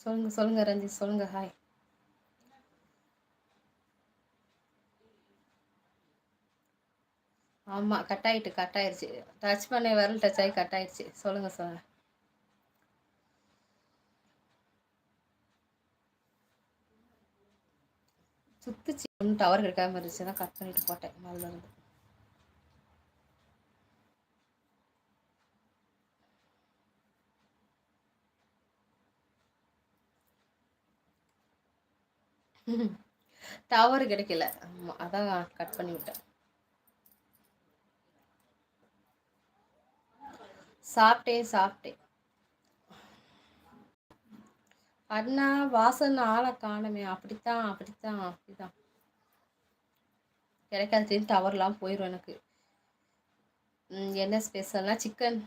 சொல்லுங்க சொல்லுங்க ரஞ்சித், சொல்லுங்க. ஹாய். ஆமாம், கட் ஆயிடுச்சு. டச் பண்ண விரல் டச் ஆகி கட் ஆயிடுச்சு. சொல்லுங்க சொல்லுங்க. சுத்துச்சு, ஒன்றும் டவர் கிடைக்காம இருந்துச்சு, தான் கட் பண்ணிட்டு போட்டேன் முதல்ல இருந்து. டவர் கிடைக்கல. ஆமாம், அதான் கட் பண்ணி விட்டேன். சாப்பிட்டேன் சாப்பிட்டேன். அண்ணா வாசன் ஆளை காணுமே. அப்படித்தான் அப்படித்தான் அப்படித்தான். கிடைக்காது, டவர்லாம் போயிடும் எனக்கு. என்ன ஸ்பெஷல்னா சிக்கன்.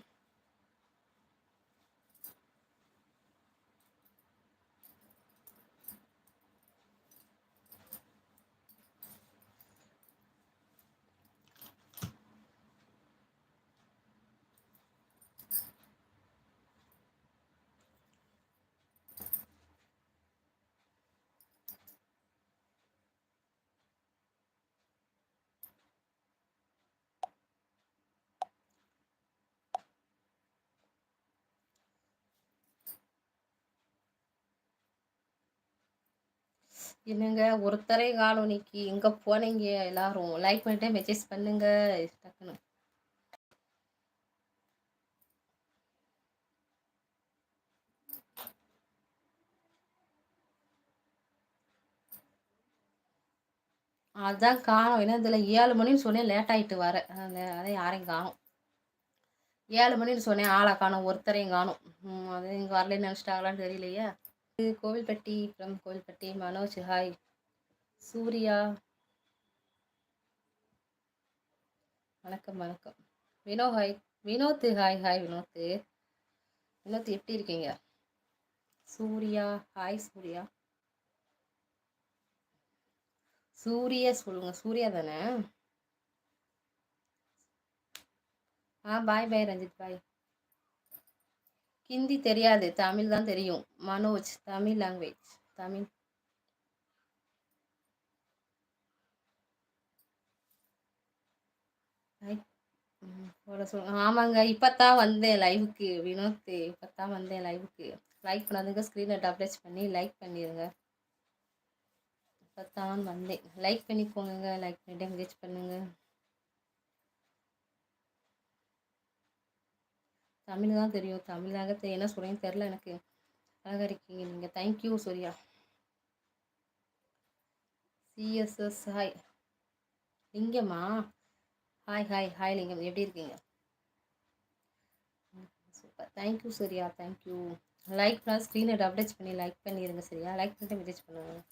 என்னங்க ஒருத்தரை காணும் இன்னைக்கு. எங்கே போனீங்க எல்லாரும்? லைக் பண்ணிட்டு மெசேஜ் பண்ணுங்க டக்குன்னு. அதான் காணும். ஏன்னா இதில் 7 மணின்னு சொன்னேன், லேட் ஆகிட்டு வர. அதான் யாரையும் காணும். 7 மணின்னு சொன்னேன், ஆளை காணும், ஒருத்தரையும் காணும். அது இங்கே வரலன்னு நினச்சிட்டாங்களான்னு தெரியலையே. கோவில்பட்டி ஃப்ரம் கோவில்பட்டி. மனோஜ் ஹாய். சூர்யா வணக்கம் வணக்கம். Vino hi. Vinod hi. Hi Vinod. Vinod எப்படி இருக்கீங்க? சூர்யா ஹாய். சூர்யா சூர்யா சொல்லுங்க. சூர்யா தானே? பாய் பாய் ரஞ்சித் பாய். ஹிந்தி தெரியாது, தமிழ் தான் தெரியும். மனோஜ் தமிழ் லாங்குவேஜ். தமிழ். ஆமாங்க, இப்போத்தான் வந்தேன் லைவுக்கு. வினோத் இப்போத்தான் வந்தேன் லைவுக்கு. லைக் பண்ணாதுங்க, ஸ்க்ரீனை டப்ளேஸ் பண்ணி லைக் பண்ணிடுங்க. இப்போத்தான் வந்தேன். லைக் பண்ணிக்கோங்க, லைக் பண்ணிட்டு என்கரேஜ் பண்ணுங்க. தமிழ் தான் தெரியும், தமிழாக தெரியும். என்ன சொல்கிறேன்னு தெரில எனக்கு. அழகாக இருக்கீங்க நீங்கள். Thank you Surya. CSS hi. Lingamma hi. Hi hi Lingam, எப்படி இருக்கீங்க? Super, thank you Surya, thank you. Like பண்ணால் ஸ்க்ரீனை டப்ளேஸ் பண்ணி லைக் பண்ணிடுங்க சரியா? லைக் பண்ணிட்டு மெசேஜ் பண்ணுங்கள்.